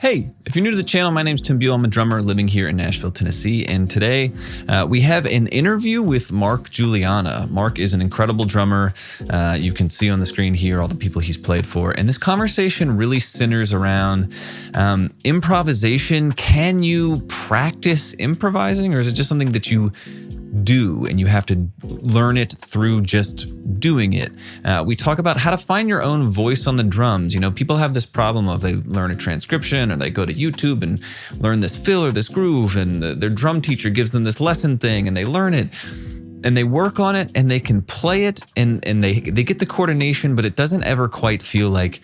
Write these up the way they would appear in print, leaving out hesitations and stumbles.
Hey, if you're new to the channel, my name's Tim Buell. I'm a drummer living here in Nashville, Tennessee. And today we have an interview with Mark Guiliana. Mark is an incredible drummer. You can see on the screen here all the people he's played for. And this conversation really centers around improvisation. Can you practice improvising, or is it just something that you do and you have to learn it through just doing it? We talk about how to find your own voice on the drums. You know, people have this problem of they learn a transcription or they go to YouTube and learn this fill or this groove, and their drum teacher gives them this lesson thing and they learn it and they work on it and they can play it and they get the coordination, but it doesn't ever quite feel like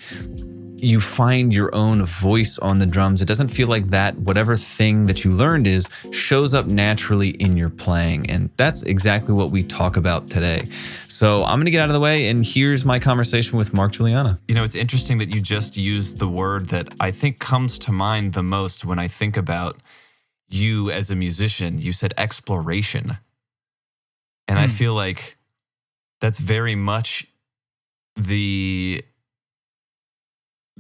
you find your own voice on the drums. It doesn't feel like that whatever thing that you learned shows up naturally in your playing. And that's exactly what we talk about today. So I'm gonna get out of the way, and here's my conversation with Mark Guiliana. You know, it's interesting that you just used the word that I think comes to mind the most when I think about you as a musician. You said exploration. And I feel like that's very much the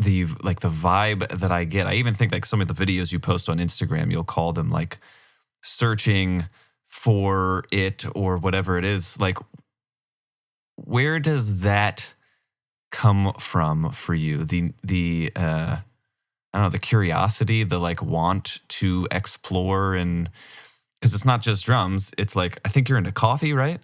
vibe that I get. I even think like some of the videos you post on Instagram, you'll call them like searching for it or whatever it is. Like, where does that come from for you? The I don't know, the curiosity, the like want to explore, and because it's not just drums, it's like, I think you're into coffee, right?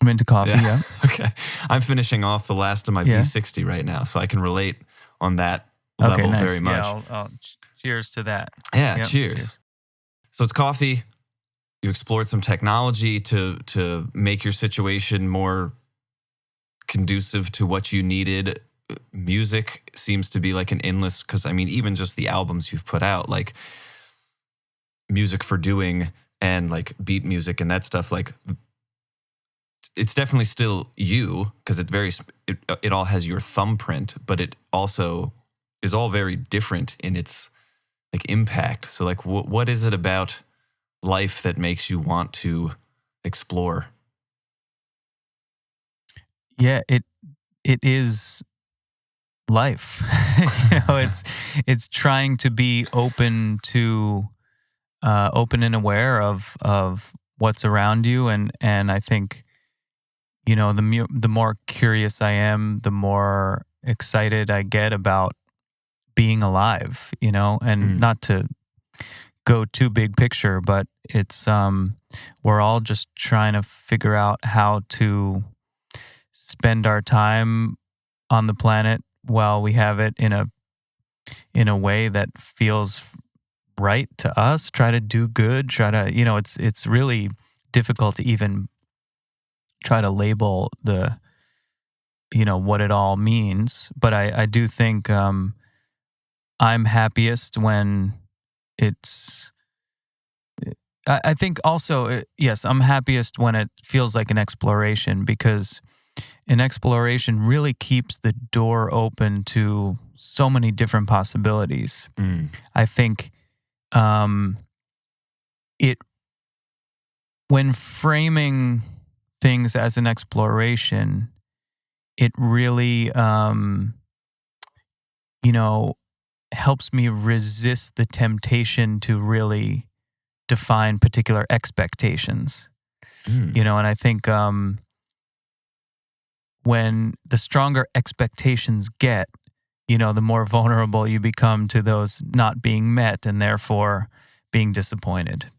I'm into coffee, yeah. Okay. I'm finishing off the last of my V60 right now, so I can relate on that level very much. Yeah, I'll cheers to that. Yeah, yep, cheers. So it's coffee. You explored some technology to make your situation more conducive to what you needed. Music seems to be like an endless, because I mean, even just the albums you've put out, like Music for Doing and like beat music and that stuff, like it's definitely still you, because it all has your thumbprint, but it also is all very different in its like impact. So like, what is it about life that makes you want to explore? Yeah, it is life. You know, it's trying to be open and aware of what's around you, and I think, you know, the more curious I am, the more excited I get about being alive, you know, and not to go too big picture, but it's, we're all just trying to figure out how to spend our time on the planet while we have it in a way that feels right to us. Try to do good, you know, it's really difficult to even try to label the, you know, what it all means. But I do think I'm happiest when it's, I think also, yes, I'm happiest when it feels like an exploration, because an exploration really keeps the door open to so many different possibilities. I think when framing things as an exploration, it really, you know, helps me resist the temptation to really define particular expectations. You know, and I think when the stronger expectations get, you know, the more vulnerable you become to those not being met and therefore being disappointed.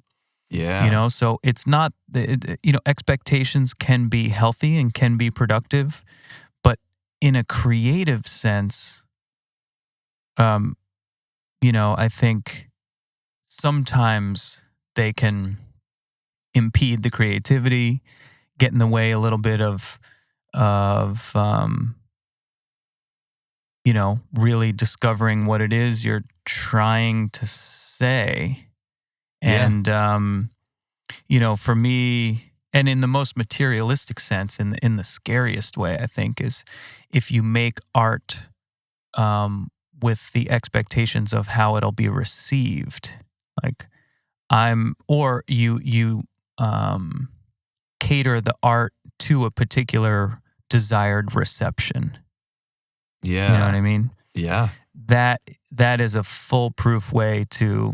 Yeah. You know, so it's not, you know, expectations can be healthy and can be productive, but in a creative sense, you know, I think sometimes they can impede the creativity, get in the way a little bit of you know, really discovering what it is you're trying to say. And, you know, for me, and in the most materialistic sense, in the scariest way, I think, is if you make art with the expectations of how it'll be received. Like you cater the art to a particular desired reception. Yeah. You know what I mean? Yeah. that is a foolproof way to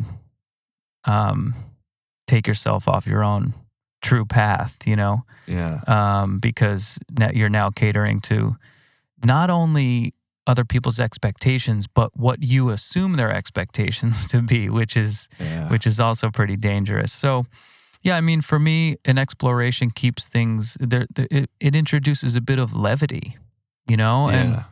take yourself off your own true path, Yeah. because you're now catering to not only other people's expectations, but what you assume their expectations to be, which is also pretty dangerous. So, yeah, I mean, for me, an exploration keeps things there. It introduces a bit of levity, and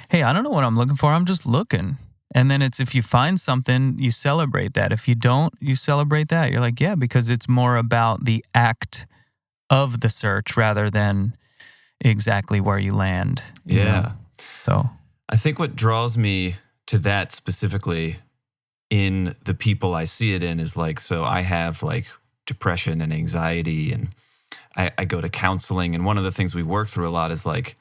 hey, I don't know what I'm looking for. I'm just looking. And then it's, if you find something, you celebrate that. If you don't, you celebrate that. You're like, yeah, because it's more about the act of the search rather than exactly where you land. you know? So I think what draws me to that specifically in the people I see it in is like, so I have like depression and anxiety, and I go to counseling. And one of the things we work through a lot is like,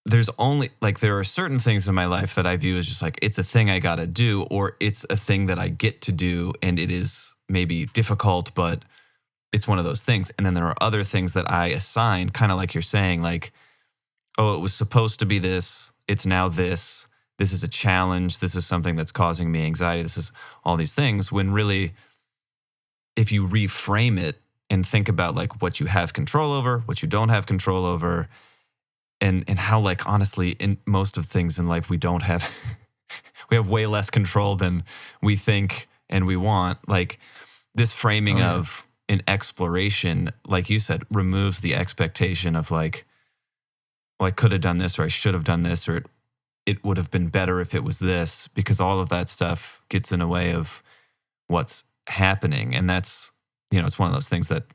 there are certain things in my life that I view as just like, it's a thing I got to do, or it's a thing that I get to do. And it is maybe difficult, but it's one of those things. And then there are other things that I assign, kind of like you're saying, like, oh, it was supposed to be this. It's now this. This is a challenge. This is something that's causing me anxiety. This is all these things. When really, if you reframe it and think about like what you have control over, what you don't have control over, and how like honestly in most of things in life we don't have, we have way less control than we think and we want. Like this framing of an exploration, like you said, removes the expectation of like, well, I could have done this, or I should have done this, or it would have been better if it was this, because all of that stuff gets in the way of what's happening. And that's, it's one of those things that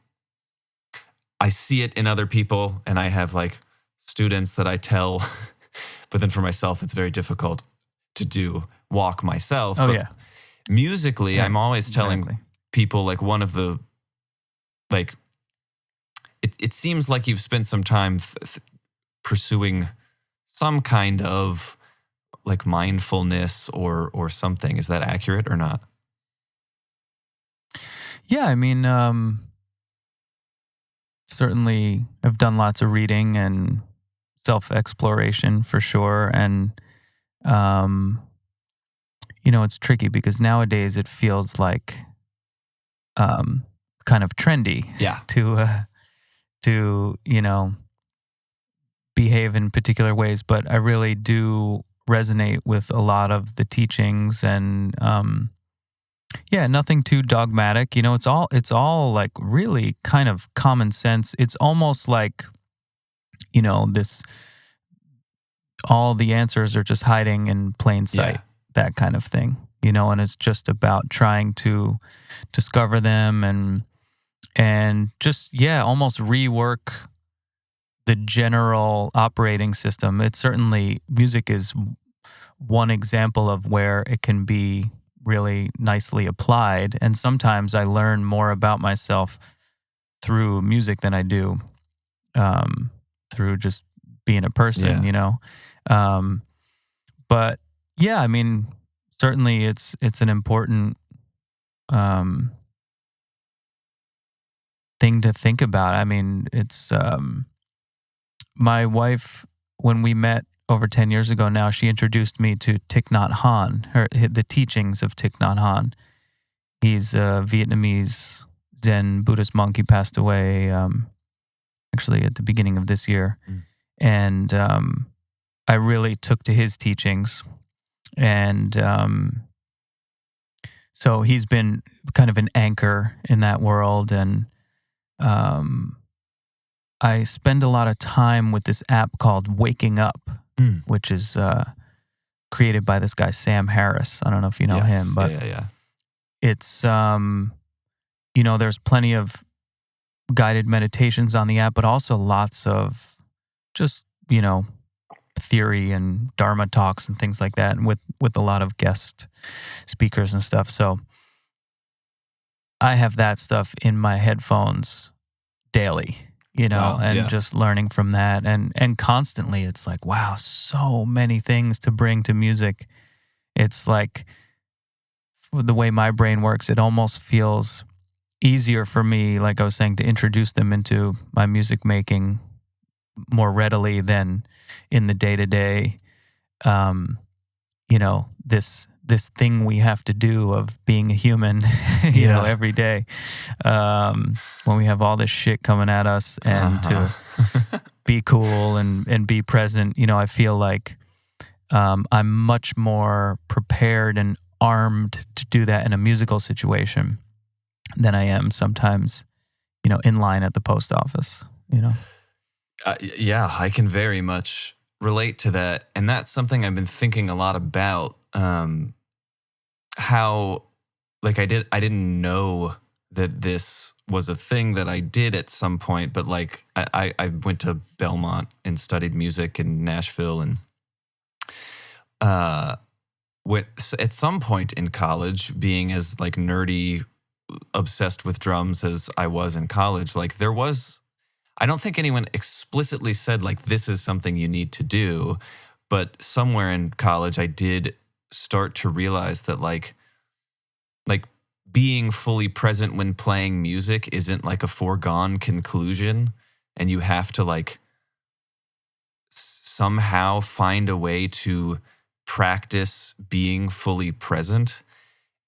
I see it in other people, and I have like students that I tell, but then for myself, it's very difficult to walk myself. Oh, but yeah. Musically, Yeah, I'm always telling exactly. people like one of the, like, it seems like you've spent some time pursuing some kind of like mindfulness or something. Is that accurate or not? Yeah, I mean, certainly I've done lots of reading and self-exploration for sure. And, it's tricky because nowadays it feels like kind of trendy to behave in particular ways. But I really do resonate with a lot of the teachings, and nothing too dogmatic. It's all like really kind of common sense. It's almost like, all the answers are just hiding in plain sight, that kind of thing, and it's just about trying to discover them and just, almost rework the general operating system. It's certainly, music is one example of where it can be really nicely applied. And sometimes I learn more about myself through music than I do through just being a person, But yeah, I mean, certainly it's an important thing to think about. I mean, it's my wife, when we met over 10 years ago now, she introduced me to Thich Nhat Hanh, the teachings of Thich Nhat Hanh. He's a Vietnamese Zen Buddhist monk. He passed away actually at the beginning of this year. And I really took to his teachings. And so he's been kind of an anchor in that world. And I spend a lot of time with this app called Waking Up, which is created by this guy, Sam Harris. I don't know if you know him, but it's, there's plenty of guided meditations on the app, but also lots of just, theory and Dharma talks and things like that, and with a lot of guest speakers and stuff. So I have that stuff in my headphones daily, just learning from that. And constantly it's like, wow, so many things to bring to music. It's like, the way my brain works, it almost feels easier for me, like I was saying, to introduce them into my music making more readily than in the day-to-day you know, this thing we have to do of being a human, you know, every day, when we have all this shit coming at us, and to be cool and be present. You know, I feel like I'm much more prepared and armed to do that in a musical situation than I am sometimes, you know, in line at the post office, you know? Yeah, I can very much relate to that. And that's something I've been thinking a lot about. How, like, I didn't know that this was a thing that I did at some point, but like I went to Belmont and studied music in Nashville, and at some point in college, being as like nerdy, obsessed with drums as I was in college, like I don't think anyone explicitly said like, this is something you need to do, but somewhere in college, I did start to realize that like being fully present when playing music isn't like a foregone conclusion, and you have to like somehow find a way to practice being fully present.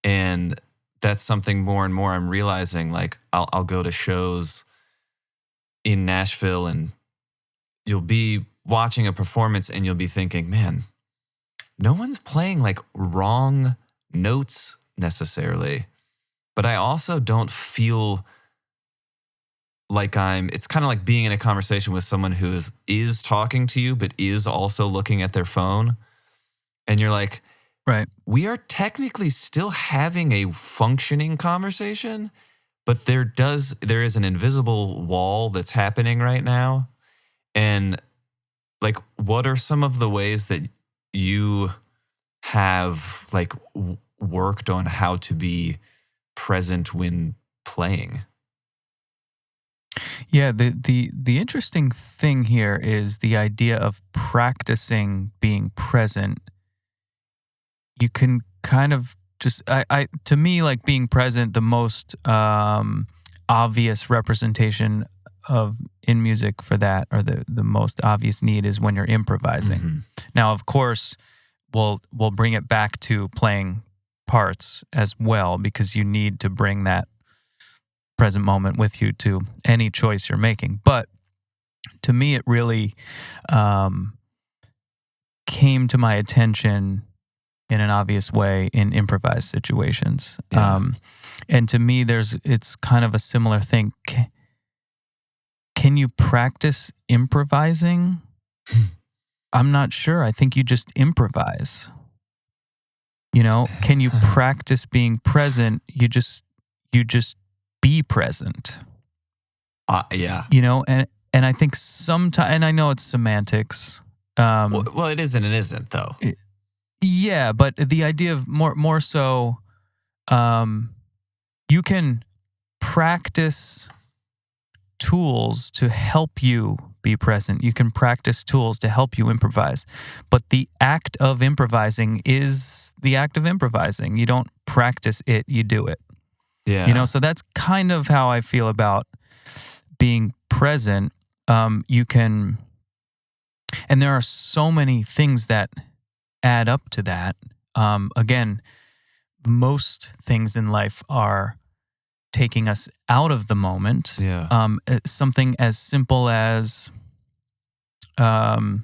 And that's something more and more I'm realizing. Like I'll go to shows in Nashville, and you'll be watching a performance and you'll be thinking, man, no one's playing like wrong notes necessarily. But I also don't feel like it's kind of like being in a conversation with someone who is talking to you, but is also looking at their phone. And you're like, right, we are technically still having a functioning conversation, but there is an invisible wall that's happening right now. And like, what are some of the ways that you have like worked on how to be present when playing? Yeah, the interesting thing here is the idea of practicing being present. You can kind of just, I to me, like being present, the most obvious representation of in music for that, or the most obvious need, is when you're improvising. Mm-hmm. Now, of course, we'll bring it back to playing parts as well, because you need to bring that present moment with you to any choice you're making. But to me, it really came to my attention in an obvious way in improvised situations. Yeah. And to me, it's kind of a similar thing. Can you practice improvising? I'm not sure. I think you just improvise. You know, can you practice being present? You just be present. Yeah. You know, and I think sometimes, and I know it's semantics. Well, it is and it isn't, though. Yeah, but the idea of more so, you can practice tools to help you be present. You can practice tools to help you improvise. But the act of improvising is the act of improvising. You don't practice it, you do it. Yeah. You know, so that's kind of how I feel about being present. You can, and there are so many things that add up to that. Again, most things in life are taking us out of the moment. Yeah. Something as simple as I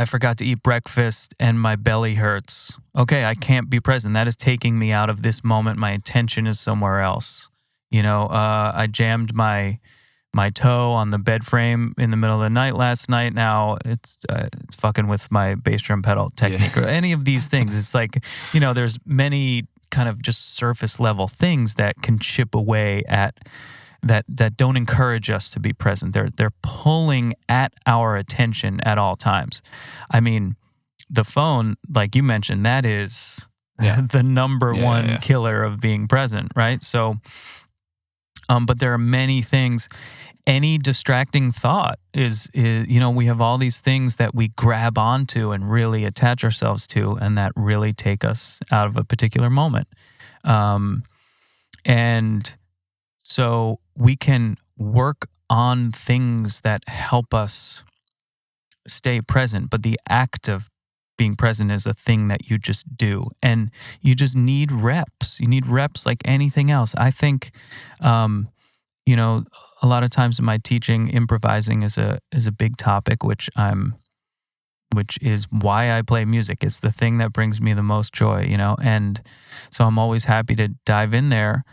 forgot to eat breakfast and my belly hurts. Okay, I can't be present. That is taking me out of this moment. My attention is somewhere else. You know, I jammed my toe on the bed frame in the middle of the night last night. Now it's fucking with my bass drum pedal technique, or any of these things. It's like, you know, there's many kind of just surface level things that can chip away at that don't encourage us to be present. They're pulling at our attention at all times. I mean, the phone, like you mentioned, that is the number one killer of being present, right? So, but there are many things. Any distracting thought is, you know, we have all these things that we grab onto and really attach ourselves to, and that really take us out of a particular moment. And so we can work on things that help us stay present, but the act of being present is a thing that you just do, and you just need reps. You need reps like anything else. I think, you know, a lot of times in my teaching, improvising is a big topic, which is why I play music. It's the thing that brings me the most joy, you know, and so I'm always happy to dive in there.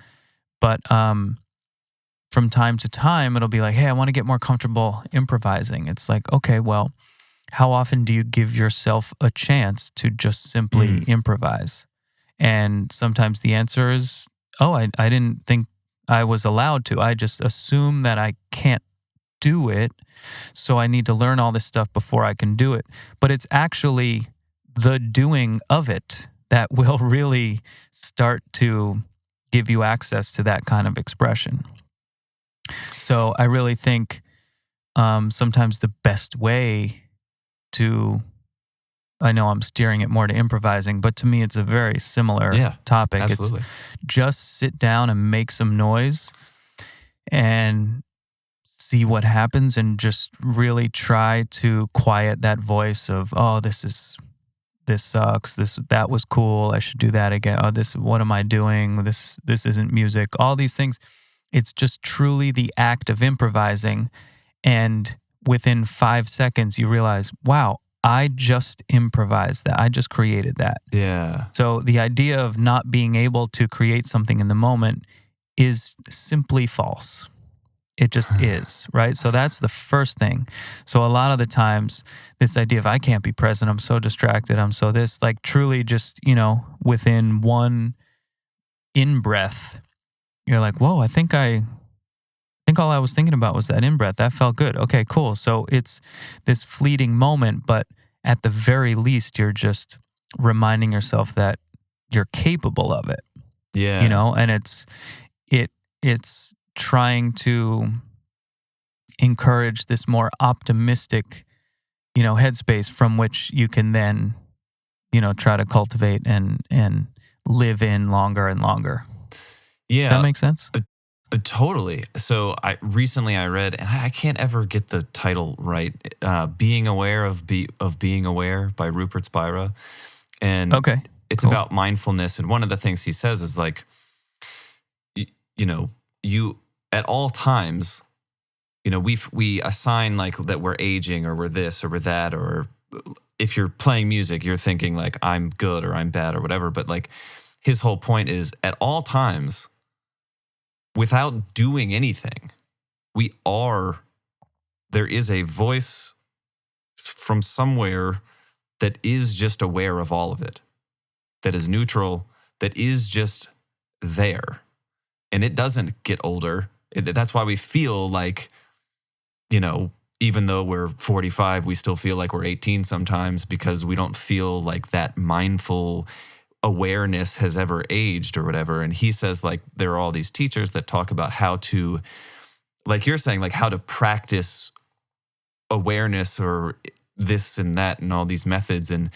But from time to time, it'll be like, hey, I want to get more comfortable improvising. It's like, okay, well, how often do you give yourself a chance to just simply improvise? And sometimes the answer is, oh, I didn't think I was allowed to. I just assume that I can't do it, so I need to learn all this stuff before I can do it. But it's actually the doing of it that will really start to give you access to that kind of expression. So I really think sometimes the best way to, I know I'm steering it more to improvising, but to me it's a very similar topic. Absolutely. It's just sit down and make some noise and see what happens, and just really try to quiet that voice of, oh, this sucks, that was cool, I should do that again, oh, what am I doing, this isn't music, all these things. It's just truly the act of improvising, and within 5 seconds you realize, wow, I just improvised that, I just created that. Yeah. So the idea of not being able to create something in the moment is simply false. It just is, right? So that's the first thing. So a lot of the times, this idea of I can't be present, I'm so distracted, I'm so this, like truly just, you know, within one in-breath, you're like, whoa, I think all I was thinking about was that in-breath. That felt good. Okay, cool. So it's this fleeting moment, but at the very least, you're just reminding yourself that you're capable of it. Yeah. You know, and it's trying to encourage this more optimistic, you know, headspace from which you can then, you know, try to cultivate and live in longer and longer. Yeah. That makes sense? Totally. So I recently read, and I can't ever get the title right, Being Aware of Being Aware by Rupert Spira. And it's cool. about mindfulness. And one of the things he says is like, you know, you at all times, you know, we assign like that we're aging or we're this or we're that, or if you're playing music, you're thinking like I'm good or I'm bad or whatever. But like his whole point is at all times, without doing anything, there is a voice from somewhere that is just aware of all of it, that is neutral, that is just there. And it doesn't get older. That's why we feel like, you know, even though we're 45, we still feel like we're 18 sometimes, because we don't feel like that mindful awareness has ever aged or whatever. And he says like there are all these teachers that talk about how to, like you're saying, like how to practice awareness or this and that and all these methods. And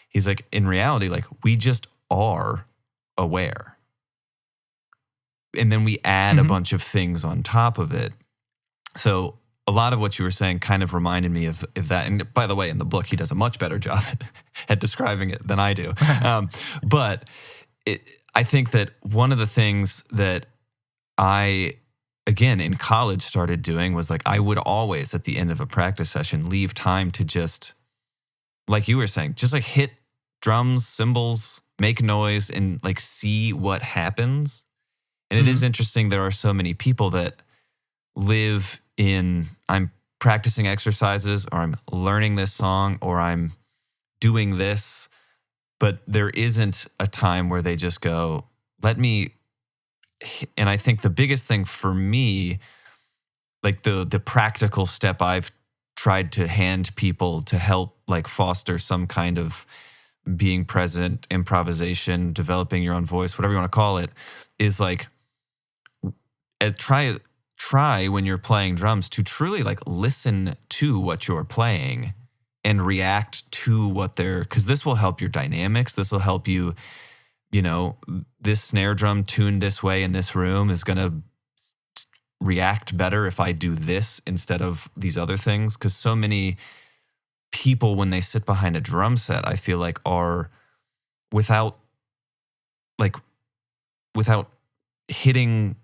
he's like, in reality, like we just are aware. And then we add a bunch of things on top of it. So a lot of what you were saying kind of reminded me of that. And by the way, in the book, he does a much better job at describing it than I do. But I think that one of the things that I, again, in college started doing was like, I would always at the end of a practice session, leave time to just, like you were saying, just like hit drums, cymbals, make noise and like see what happens. And it is interesting. There are so many people that live in, I'm practicing exercises or I'm learning this song or I'm doing this, but there isn't a time where they just go, let me. And I think the biggest thing for me, like the practical step I've tried to hand people to help like foster some kind of being present, improvisation, developing your own voice, whatever you want to call it, is like try when you're playing drums to truly like listen to what you're playing and react to what they're, because this will help your dynamics. This will help you, you know, this snare drum tuned this way in this room is going to react better if I do this instead of these other things. Because so many people, when they sit behind a drum set, I feel like are without hitting,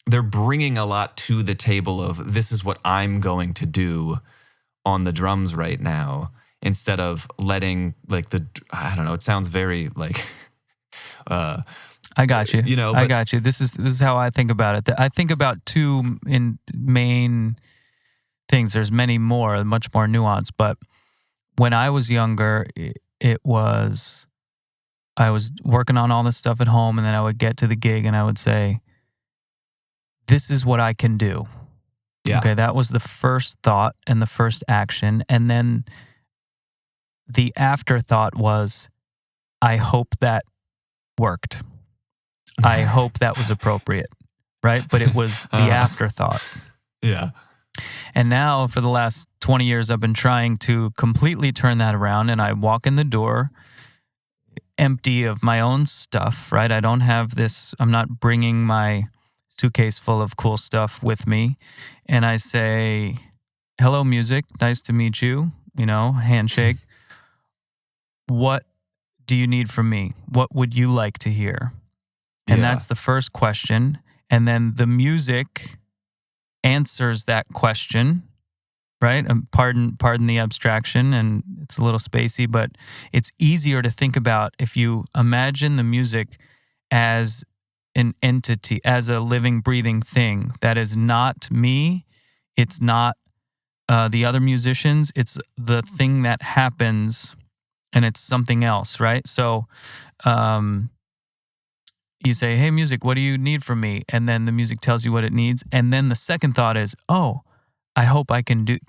they're bringing a lot to the table of, this is what I'm going to do on the drums right now, instead of letting like I don't know, it sounds very like, I got you. You know, I got you. This is how I think about it. I think about two main things. There's many more, much more nuanced. But when I was younger, I was working on all this stuff at home, and then I would get to the gig and I would say, this is what I can do. Yeah. Okay, that was the first thought and the first action. And then the afterthought was, I hope that worked. I hope that was appropriate, right? But it was the afterthought. Yeah. And now for the last 20 years, I've been trying to completely turn that around, and I walk in the door empty of my own stuff, right? I don't have this, I'm not bringing my suitcase full of cool stuff with me. And I say, hello, music. Nice to meet you. Handshake. What do you need from me? What would you like to hear? And that's the first question. And then the music answers that question, right? Pardon the abstraction, and it's a little spacey, but it's easier to think about if you imagine the music as an entity, as a living, breathing thing that is not me. It's not the other musicians. It's the thing that happens, and it's something else, right? So you say, hey, music, what do you need from me? And then the music tells you what it needs. And then the second thought is, oh, I hope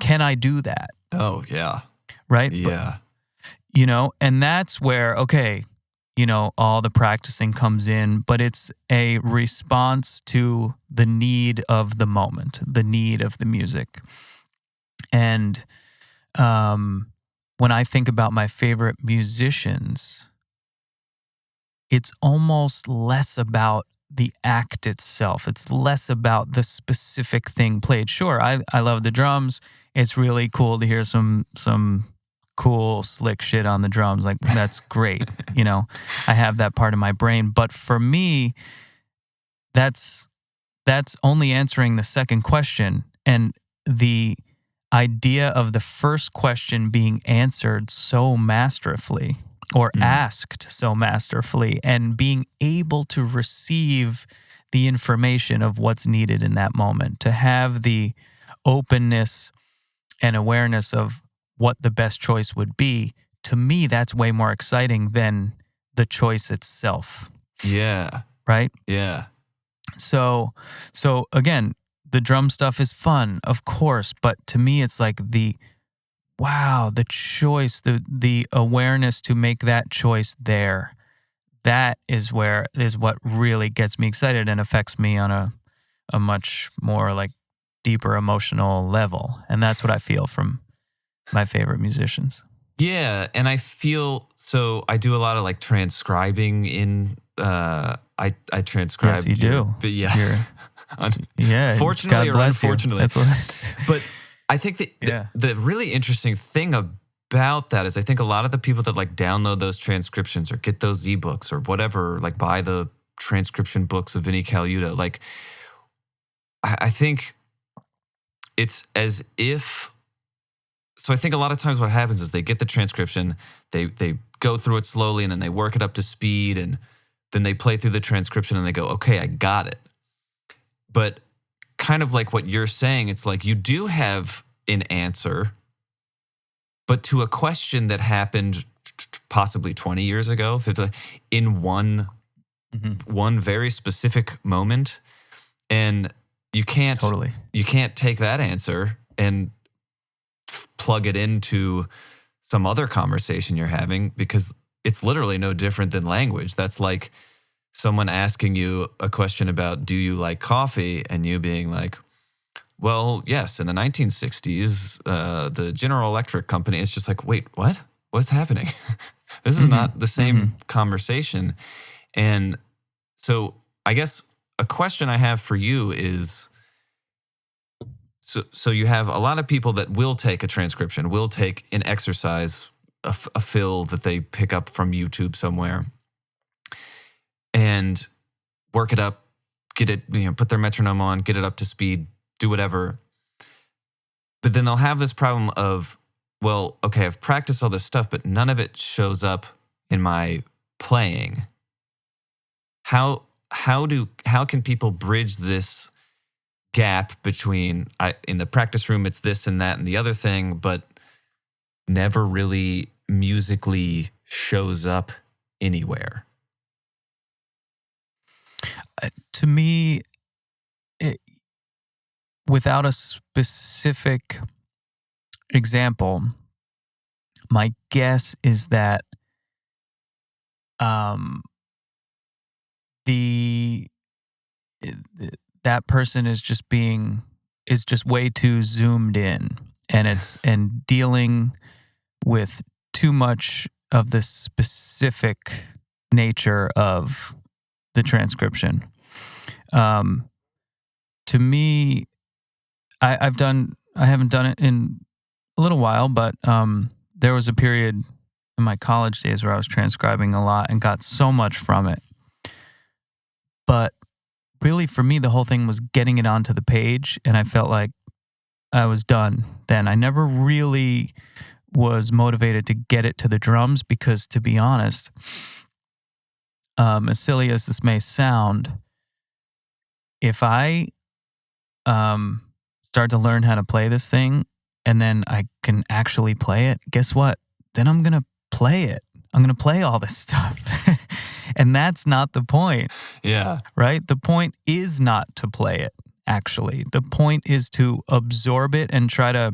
can I do that? Oh, yeah. Right? Yeah. But, and that's where, okay, all the practicing comes in, but it's a response to the need of the moment, the need of the music. And when I think about my favorite musicians, it's almost less about the act itself. It's less about the specific thing played. Sure, I love the drums. It's really cool to hear some cool, slick shit on the drums. Like, that's great. I have that part of my brain. But for me, that's only answering the second question. And the idea of the first question being answered so masterfully, or asked so masterfully, and being able to receive the information of what's needed in that moment, to have the openness and awareness of what the best choice would be, to me, that's way more exciting than the choice itself. Yeah. Right? Yeah. So again, the drum stuff is fun, of course, but to me, it's like the choice, the awareness to make that choice there. That is what really gets me excited and affects me on a much more like deeper emotional level. And that's what I feel from my favorite musicians. Yeah. And I feel, so I do a lot of like transcribing in, I transcribe. Yes, you do. But yeah. Fortunately God or bless you. unfortunately. But I think that the really interesting thing about that is I think a lot of the people that like download those transcriptions or get those ebooks or whatever, like buy the transcription books of Vinnie Colaiuta, like I think it's as if, so I think a lot of times what happens is they get the transcription, they go through it slowly, and then they work it up to speed, and then they play through the transcription and they go, okay, I got it. But kind of like what you're saying, it's like you do have an answer, but to a question that happened possibly 20 years ago, in one very specific moment, and you can't take that answer and plug it into some other conversation you're having, because it's literally no different than language. That's like someone asking you a question about, do you like coffee? And you being like, well, yes, in the 1960s, the General Electric company. It's just like, wait, what? What's happening? This is not the same conversation. And so I guess a question I have for you is, So you have a lot of people that will take a transcription, will take an exercise, a fill that they pick up from YouTube somewhere, and work it up, get it, put their metronome on, get it up to speed, do whatever. But then they'll have this problem of, well, okay, I've practiced all this stuff, but none of it shows up in my playing. How can people bridge this gap between in the practice room it's this and that and the other thing, but never really musically shows up anywhere? To me, without a specific example, my guess is that that person is just way too zoomed in, and dealing with too much of the specific nature of the transcription. To me, I haven't done it in a little while, but there was a period in my college days where I was transcribing a lot and got so much from it. But really, for me, the whole thing was getting it onto the page, and I felt like I was done then. I never really was motivated to get it to the drums because, to be honest, as silly as this may sound, if I start to learn how to play this thing and then I can actually play it, guess what? Then I'm going to play it. I'm going to play all this stuff. And that's not the point. Yeah. Right? The point is not to play it, actually. The point is to absorb it and try to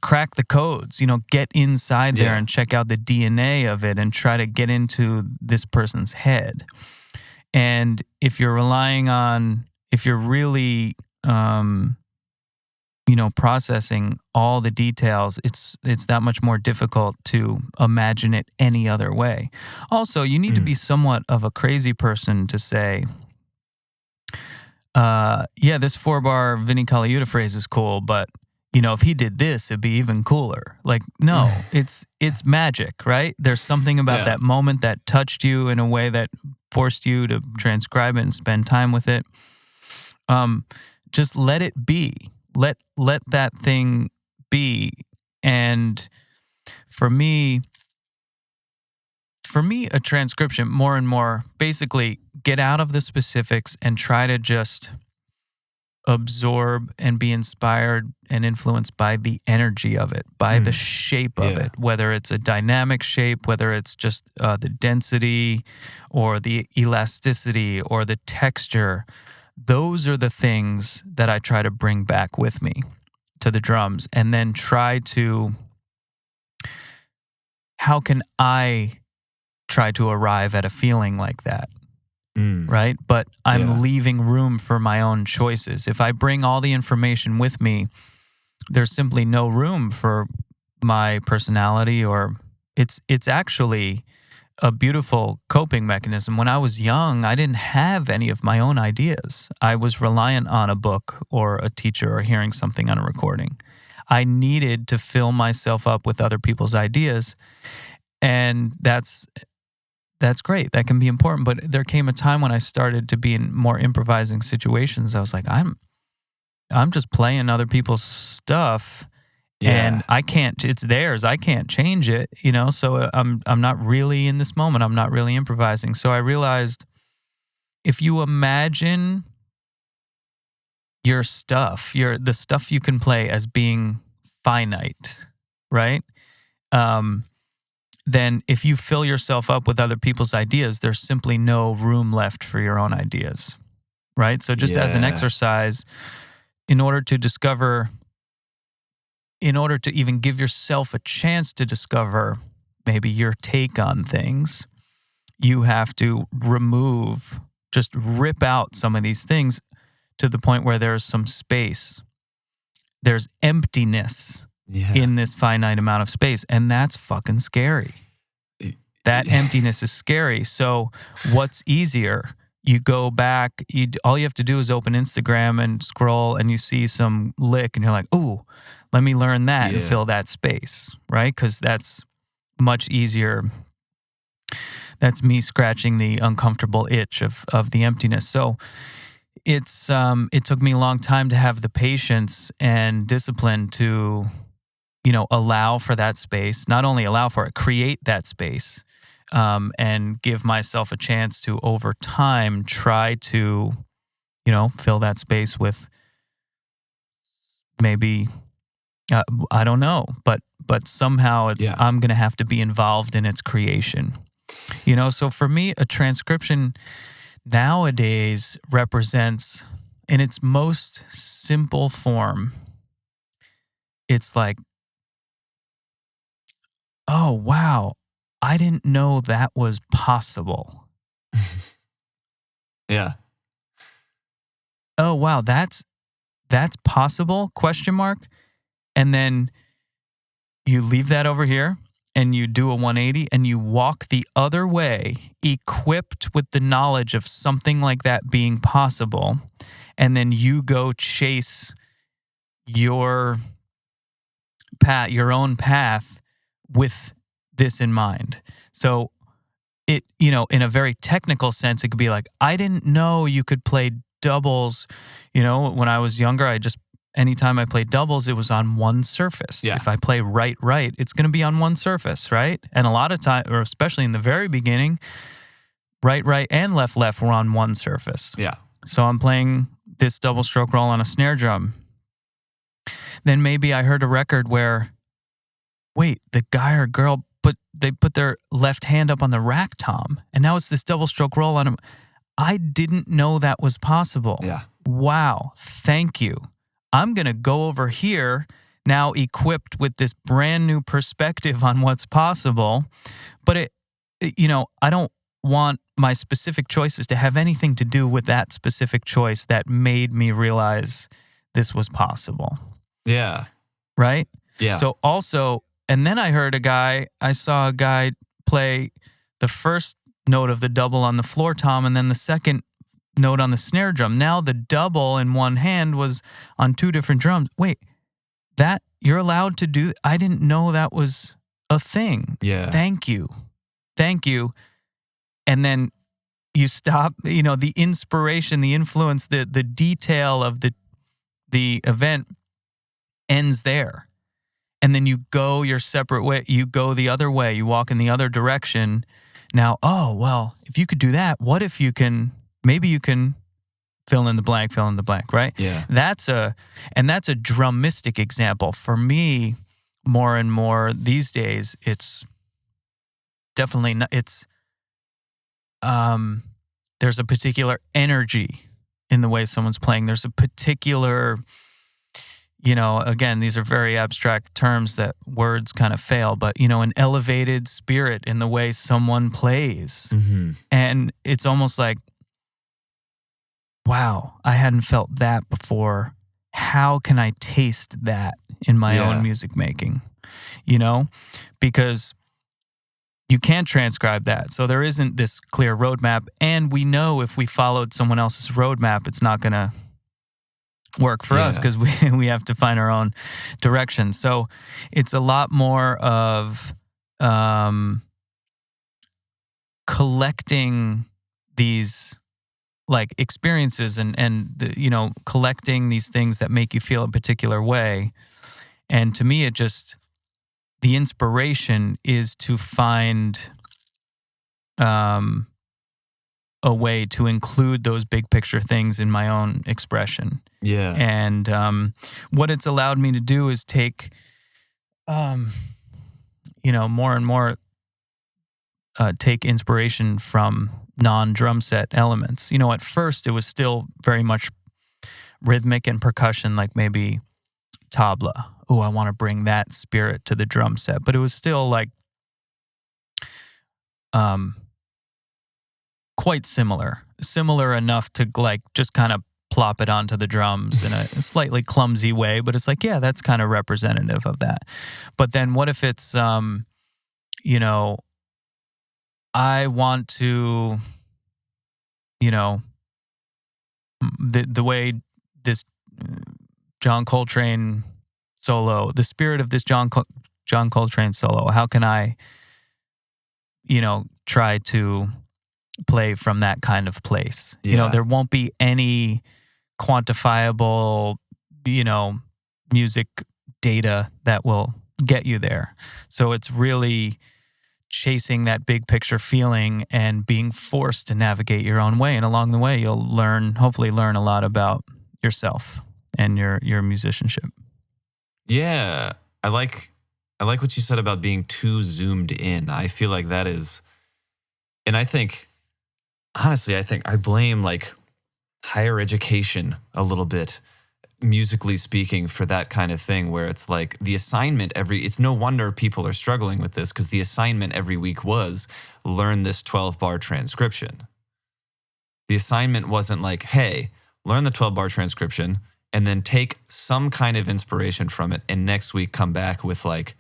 crack the codes, get inside there and check out the DNA of it and try to get into this person's head. And if you're really, processing all the details, it's that much more difficult to imagine it any other way. Also, you need to be somewhat of a crazy person to say, this 4-bar Vinnie Colaiuta phrase is cool, but if he did this, it'd be even cooler. Like, no, it's magic, right? There's something about that moment that touched you in a way that forced you to transcribe it and spend time with it. Just let it be. Let that thing be. And for me, a transcription, more and more, basically get out of the specifics and try to just absorb and be inspired and influenced by the energy of it, by the shape of it, whether it's a dynamic shape, whether it's just the density or the elasticity or the texture. Those are the things that I try to bring back with me to the drums, and then try to, how can I try to arrive at a feeling like that? Right? But I'm leaving room for my own choices. If I bring all the information with me, there's simply no room for my personality, or it's actually a beautiful coping mechanism. When I was young, I didn't have any of my own ideas. I was reliant on a book or a teacher or hearing something on a recording. I needed to fill myself up with other people's ideas, and that's great. That can be important. But there came a time when I started to be in more improvising situations. I was like, I'm just playing other people's stuff, and I can't. It's theirs. I can't change it. So I'm not really in this moment. I'm not really improvising. So I realized, if you imagine your stuff, the stuff you can play as being finite, right? Then if you fill yourself up with other people's ideas, there's simply no room left for your own ideas, right? So just as an exercise, in order to even give yourself a chance to discover maybe your take on things, you have to just rip out some of these things to the point where there's some space. There's emptiness in this finite amount of space. And that's fucking scary. That emptiness is scary. So what's easier? you go back, all you have to do is open Instagram and scroll, and you see some lick, and you're like, ooh, let me learn that and fill that space, right? Because that's much easier. That's me scratching the uncomfortable itch of the emptiness. So it took me a long time to have the patience and discipline to, allow for that space, not only allow for it, create that space, and give myself a chance to, over time, try to, fill that space with maybe, I don't know, but somehow I'm going to have to be involved in its creation. So for me, a transcription nowadays represents, in its most simple form, it's like, oh, wow, I didn't know that was possible. Yeah. Oh, wow, that's possible? ? And then you leave that over here and you do a 180 and you walk the other way, equipped with the knowledge of something like that being possible. And then you go chase your path, your own path, with this in mind. So it, in a very technical sense, it could be like, I didn't know you could play doubles. When I was younger, anytime I played doubles, it was on one surface. Yeah. If I play right, it's going to be on one surface, right? And a lot of time, or especially in the very beginning, right, and left were on one surface. Yeah. So I'm playing this double stroke roll on a snare drum. Then maybe I heard a record where, wait, the guy or girl they put their left hand up on the rack tom, and now it's this double stroke roll on them. I didn't know that was possible. Yeah. Wow, thank you. I'm going to go over here now equipped with this brand new perspective on what's possible. But I don't want my specific choices to have anything to do with that specific choice that made me realize this was possible. Yeah. Right? Yeah. So also, and then I saw a guy play the first note of the double on the floor tom and then the second note on the snare drum. Now the double in one hand was on two different drums. Wait, that you're allowed to do? I didn't know that was a thing. Yeah. Thank you. And then you stop, the inspiration, the influence, the detail of the event ends there. And then you go your separate way. You go the other way. You walk in the other direction. Now, oh, well, if you could do that, what if maybe you can fill in the blank, right? Yeah. That's a drumistic example. For me, more and more these days, it's definitely not, there's a particular energy in the way someone's playing. There's a particular, again, these are very abstract terms that words kind of fail, but, an elevated spirit in the way someone plays. Mm-hmm. And it's almost like, wow, I hadn't felt that before. How can I taste that in my own music making? Because you can't transcribe that. So there isn't this clear roadmap. And we know if we followed someone else's roadmap, it's not going to work for us because we have to find our own direction. So it's a lot more of collecting these like experiences and collecting these things that make you feel a particular way. And to me, the inspiration is to find a way to include those big picture things in my own expression. Yeah. And what it's allowed me to do is take, more and more take inspiration from non-drum set elements. At first it was still very much rhythmic and percussion, like maybe tabla. Oh, I want to bring that spirit to the drum set. But it was still like quite similar enough to like just kind of plop it onto the drums in a slightly clumsy way. But it's like, yeah, that's kind of representative of that. But then what if it's, I want to you know, the way this John Coltrane solo, the spirit of this John Coltrane solo, how can I, you know, try to play from that kind of place? Yeah. You know, there won't be any quantifiable, you know, music data that will get you there. So it's really chasing that big picture feeling and being forced to navigate your own way. And along the way, you'll hopefully learn a lot about yourself and your musicianship. Yeah. I like what you said about being too zoomed in. I feel like that is, and I think, honestly, I blame like higher education a little bit, musically speaking, for that kind of thing, where it's like the assignment it's no wonder people are struggling with this, because the assignment every week was learn this 12-bar transcription. The assignment wasn't like, hey, learn the 12-bar transcription and then take some kind of inspiration from it, and next week come back with like,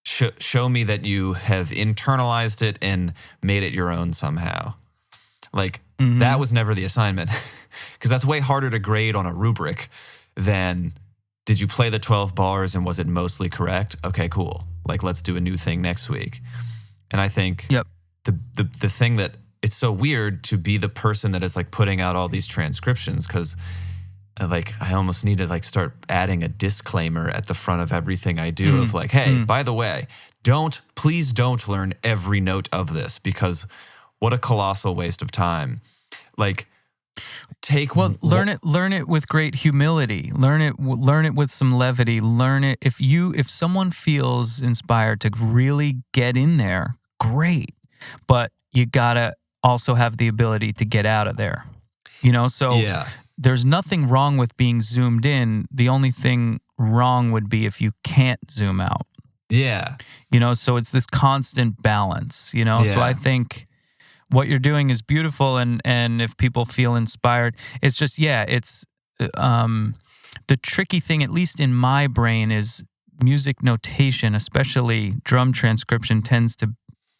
show me that you have internalized it and made it your own somehow. Like, that was never the assignment, because that's way harder to grade on a rubric than, did you play the 12 bars and was it mostly correct? Okay, cool. Like, let's do a new thing next week. And I think the thing that, it's so weird to be the person that is like putting out all these transcriptions, because like I almost need to like start adding a disclaimer at the front of everything I do of like, hey, by the way, please don't learn every note of this, because what a colossal waste of time. Like, learn it with great humility. Learn it with some levity. Learn it if someone feels inspired to really get in there, great. But you gotta also have the ability to get out of there. You know, so there's nothing wrong with being zoomed in. The only thing wrong would be if you can't zoom out. Yeah. You know, so it's this constant balance, you know? So I think what you're doing is beautiful, and if people feel inspired, it's just, it's the tricky thing, at least in my brain, is music notation, especially drum transcription, tends to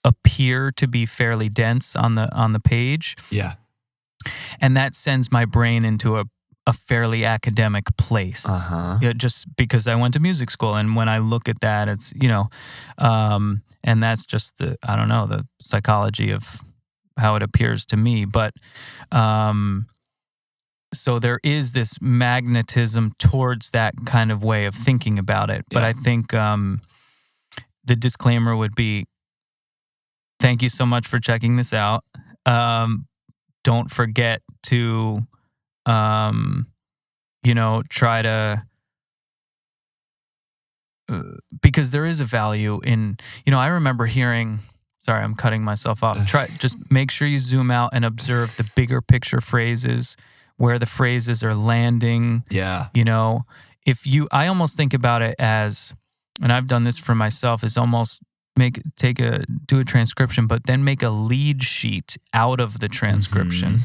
appear to be fairly dense on the page. Yeah. And that sends my brain into a fairly academic place. Just because I went to music school, and when I look at that, it's, you know, and that's just the psychology of how it appears to me. But so there is this magnetism towards that kind of way of thinking about it. But I think the disclaimer would be, thank you so much for checking this out. Don't forget to, try to, because there is a value in, I remember hearing, sorry, I'm cutting myself off. Just make sure you zoom out and observe the bigger picture phrases, where the phrases are landing. Yeah. I almost think about it as, and I've done this for myself, is almost do a transcription, but then make a lead sheet out of the transcription.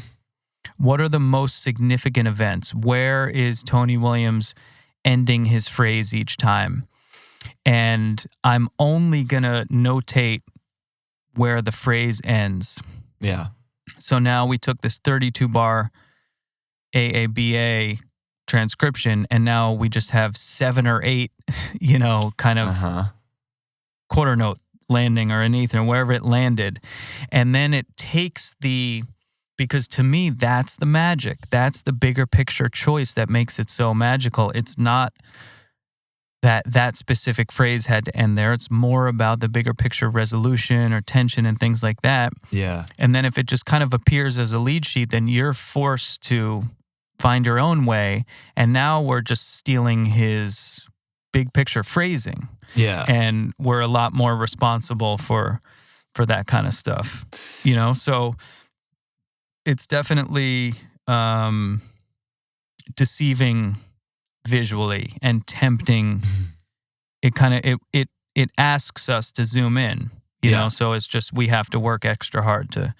What are the most significant events? Where is Tony Williams ending his phrase each time? And I'm only going to notate where the phrase ends. Yeah. So now we took this 32-bar AABA transcription, and now we just have 7 or 8, kind of quarter note landing or anything, or wherever it landed. And then it takes because to me, that's the magic. That's the bigger picture choice that makes it so magical. It's not that specific phrase had to end there. It's more about the bigger picture resolution or tension and things like that. Yeah. And then if it just kind of appears as a lead sheet, then you're forced to find your own way. And now we're just stealing his big picture phrasing. Yeah. And we're a lot more responsible for that kind of stuff. So it's definitely deceiving visually and tempting. It kind of it asks us to zoom in, you know, so it's just we have to work extra hard to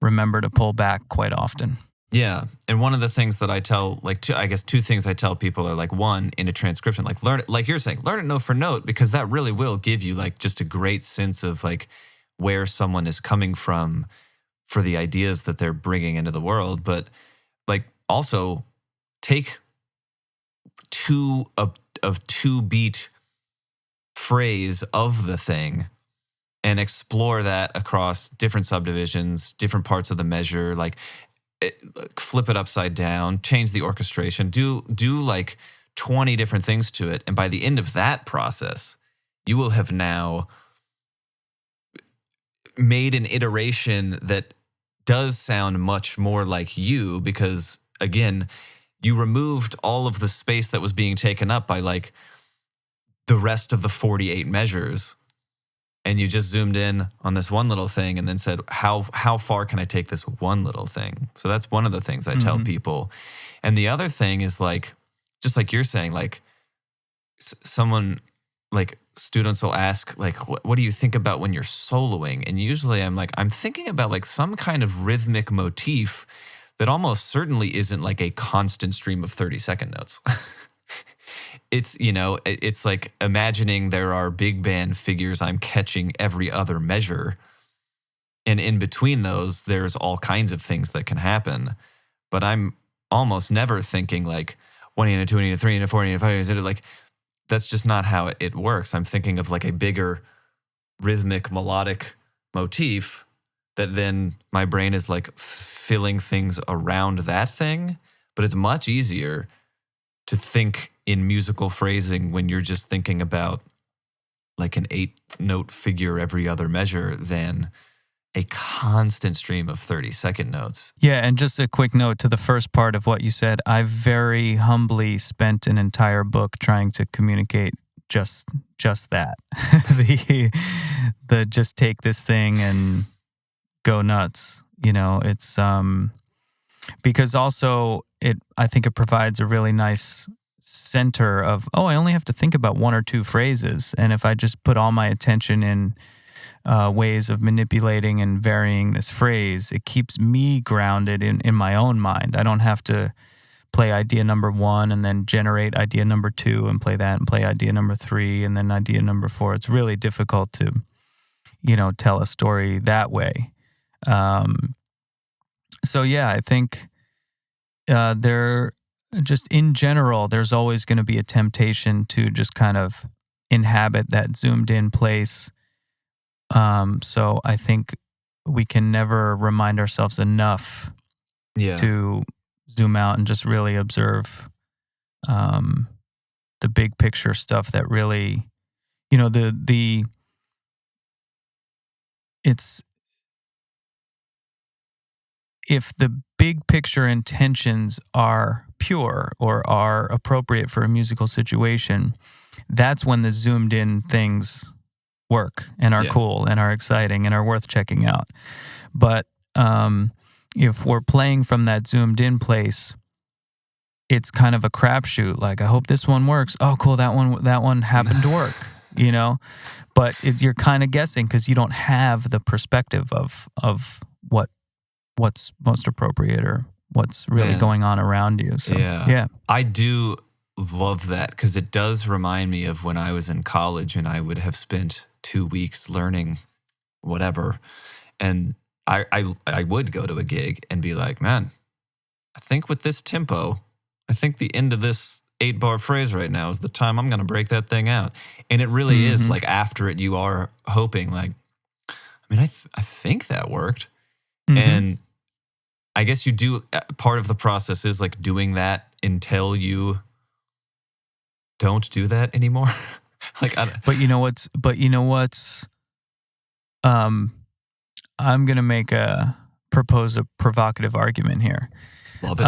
remember to pull back quite often. Yeah. And one of the things that I tell, two things I tell people are like, one, in a transcription, like learn it, like you're saying, learn it note for note, because that really will give you like just a great sense of like where someone is coming from for the ideas that they're bringing into the world, but like also take a 2-beat phrase of the thing and explore that across different subdivisions, different parts of the measure, like flip it upside down, change the orchestration, do like 20 different things to it. And by the end of that process, you will have now made an iteration that does sound much more like you, because again, you removed all of the space that was being taken up by like the rest of the 48 measures, and you just zoomed in on this one little thing and then said, how far can I take this one little thing? So that's one of the things I tell people. And the other thing is like, just like you're saying, like someone, like students will ask, like, what do you think about when you're soloing? And usually I'm like, I'm thinking about like some kind of rhythmic motif that almost certainly isn't like a constant stream of 30-second notes. It's, you know, it's like imagining there are big band figures I'm catching every other measure. And in between those, there's all kinds of things that can happen. But I'm almost never thinking like 1 and a 2 and a 3 and a 4 and a 5. Like, that's just not how it works. I'm thinking of like a bigger rhythmic melodic motif that then my brain is like filling things around that thing. But it's much easier to think in musical phrasing when you're just thinking about like an 8-note figure every other measure than a constant stream of 30-second notes. Yeah, and just a quick note to the first part of what you said. I very humbly spent an entire book trying to communicate just that. the just take this thing and go nuts. You know, it's because also I think it provides a really nice center of, I only have to think about 1 or 2 phrases. And if I just put all my attention in ways of manipulating and varying this phrase, it keeps me grounded in my own mind. I don't have to play idea number 1 and then generate idea number 2 and play that and play idea number 3 and then idea number 4. It's really difficult to, you know, tell a story that way. So yeah, I think there just in general, there's always going to be a temptation to just kind of inhabit that zoomed in place. So I think we can never remind ourselves enough to zoom out and just really observe the big picture stuff that really, you know, it's if the big picture intentions are pure or are appropriate for a musical situation, that's when the zoomed in things work and are cool and are exciting and are worth checking out. But if we're playing from that zoomed in place, it's kind of a crapshoot. Like, I hope this one works. Oh, cool, that one happened to work, you know? But you're kind of guessing because you don't have the perspective of what's most appropriate or what's really going on around you. So, yeah. I do love that because it does remind me of when I was in college and I would have spent 2 weeks learning whatever. And I would go to a gig and be like, man, I think with this tempo, I think the end of this 8-bar phrase right now is the time I'm going to break that thing out. And it really is like after it, you are hoping like, I mean, I think that worked. And I guess you do, part of the process is like doing that until you don't do that anymore. But you know what's, I'm going to propose a provocative argument here. Love it.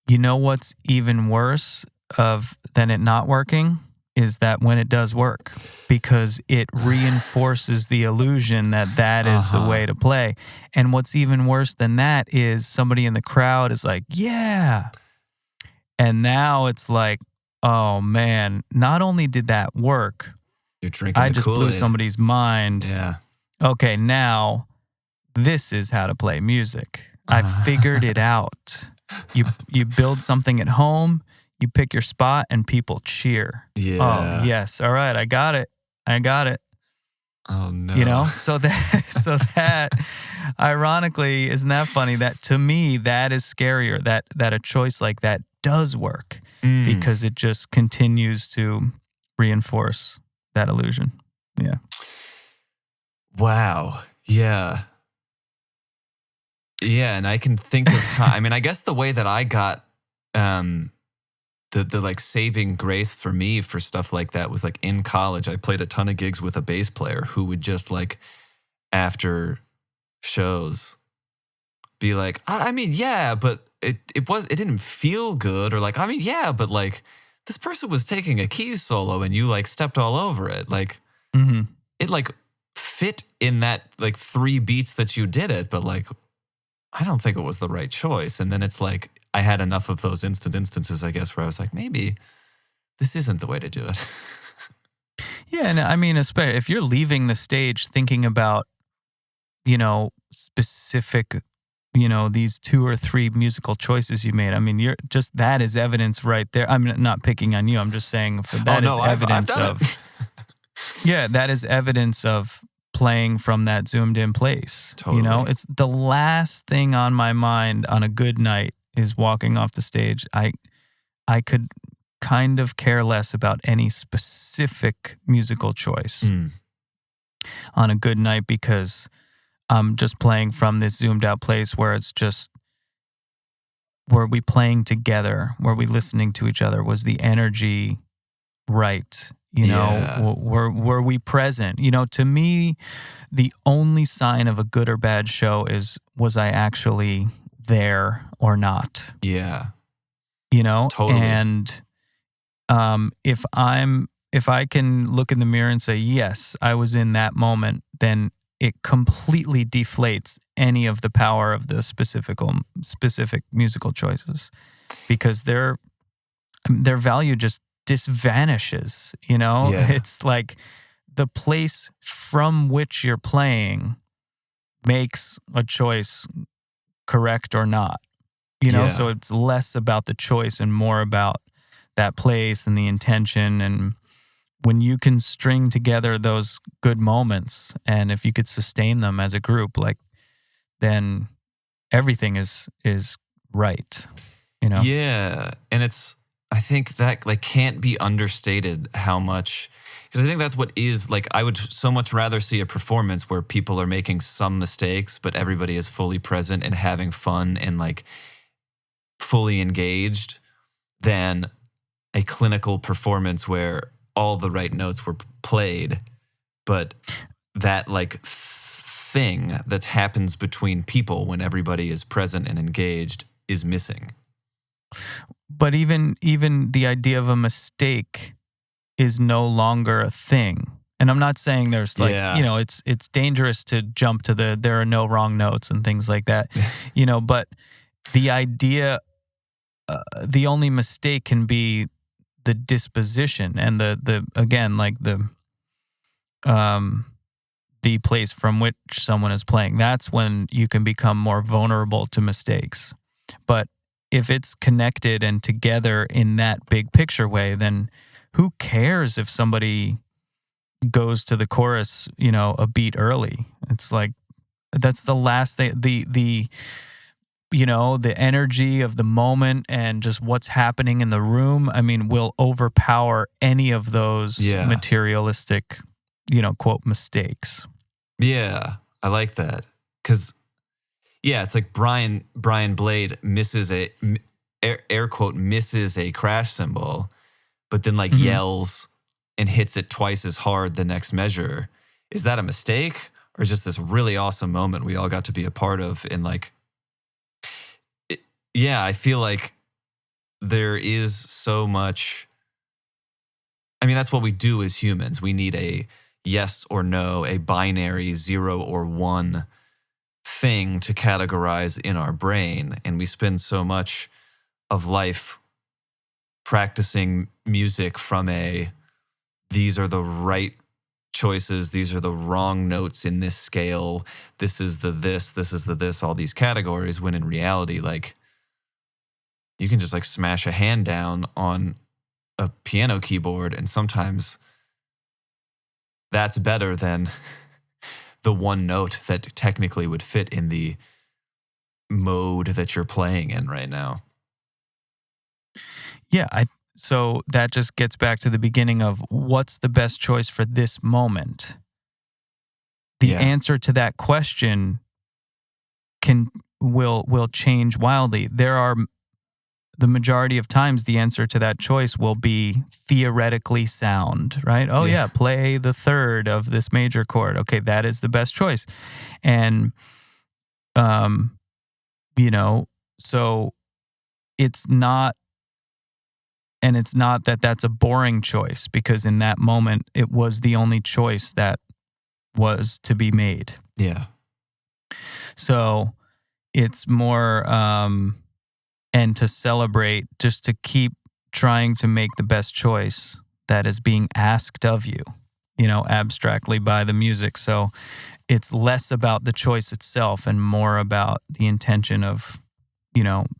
You know what's even worse than it not working is that when it does work, because it reinforces the illusion that is the way to play. And what's even worse than that is somebody in the crowd is like, yeah. And now it's like, oh man, not only did that work, You're drinking I the just Kool-Aid. blew somebody's mind. Yeah. Okay, now this is how to play music. I figured it out. You build something at home, you pick your spot, and people cheer. Yeah. Oh, yes. All right, I got it. Oh no. You know, so that ironically, isn't that funny? That to me, that is scarier. That a choice like that does work because it just continues to reinforce that illusion. Yeah. Wow. Yeah. Yeah, and I can think of time. I mean, I guess the way that I got the like saving grace for me for stuff like that was like in college. I played a ton of gigs with a bass player who would just like after shows be like, I mean, yeah, but it didn't feel good, or like, I mean, yeah, but like this person was taking a keys solo and you like stepped all over it. Like it like fit in that like 3 beats that you did it, but like I don't think it was the right choice. And then it's like I had enough of those instances, I guess, where I was like, maybe this isn't the way to do it. Yeah, and I mean, especially if you're leaving the stage thinking about, specific, these 2 or 3 musical choices you made. I mean, you're just, that is evidence right there. I'm not picking on you. I'm just saying that is evidence of. Yeah, that is evidence of playing from that zoomed in place. Totally. It's the last thing on my mind on a good night is walking off the stage. I could kind of care less about any specific musical choice on a good night because I'm just playing from this zoomed out place where it's just, were we playing together? Were we listening to each other? Was the energy right? Were we present? To me, the only sign of a good or bad show is, was I actually there or not? Yeah. Totally. And if I can look in the mirror and say, yes, I was in that moment, then it completely deflates any of the power of the specific musical choices because their value just vanishes. Yeah. It's like the place from which you're playing makes a choice correct or not. So it's less about the choice and more about that place and the intention. And when you can string together those good moments, and if you could sustain them as a group, like, then everything is right. Yeah, and I think that like can't be understated how much, because I think that's what is like, I would so much rather see a performance where people are making some mistakes, but everybody is fully present and having fun and like fully engaged, than a clinical performance where all the right notes were played, but that like thing that happens between people when everybody is present and engaged is missing. But even the idea of a mistake is no longer a thing. And I'm not saying there's like, it's dangerous to jump to there are no wrong notes and things like that, but the idea, the only mistake can be the disposition and the again, like the place from which someone is playing. That's when you can become more vulnerable to mistakes. But if it's connected and together in that big picture way, then who cares if somebody goes to the chorus, a beat early? It's like, that's the last thing, the energy of the moment and just what's happening in the room, will overpower any of those materialistic, quote, mistakes. Yeah, I like that. Because, it's like Brian Blade misses air quote, misses a crash cymbal, but then like yells and hits it twice as hard the next measure. Is that a mistake or just this really awesome moment we all got to be a part of? And like, I feel like there is so much. That's what we do as humans. We need a yes or no, a binary 0 or 1 thing to categorize in our brain. And we spend so much of life practicing music from these are the right choices, these are the wrong notes in this scale, this is the this, all these categories, when in reality, like, you can just like smash a hand down on a piano keyboard, and sometimes that's better than the one note that technically would fit in the mode that you're playing in right now. Yeah, so that just gets back to the beginning of what's the best choice for this moment. The answer to that question will change wildly. The majority of times the answer to that choice will be theoretically sound, right? Oh yeah, play the third of this major chord. Okay, that is the best choice. And so it's not that that's a boring choice, because in that moment it was the only choice that was to be made. Yeah. So it's more and to celebrate, just to keep trying to make the best choice that is being asked of you, abstractly by the music. So it's less about the choice itself and more about the intention of,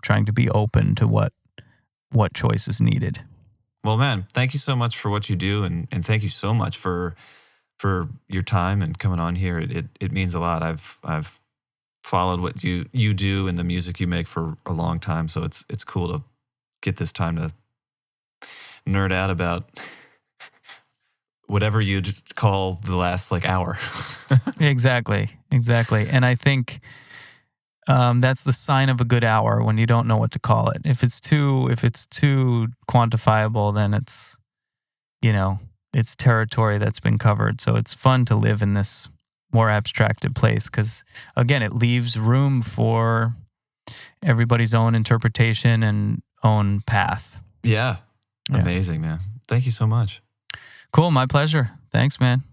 trying to be open to what choice is needed. Well, man, thank you so much for what you do, and thank you so much for your time and coming on here. It means a lot. I've followed what you do and the music you make for a long time, so it's cool to get this time to nerd out about whatever you'd call the last hour. Exactly. And I think that's the sign of a good hour, when you don't know what to call it. If it's too quantifiable, then it's it's territory that's been covered. So it's fun to live in this more abstracted place, because again, it leaves room for everybody's own interpretation and own path. Yeah. Amazing, man. Thank you so much. Cool. My pleasure. Thanks, man.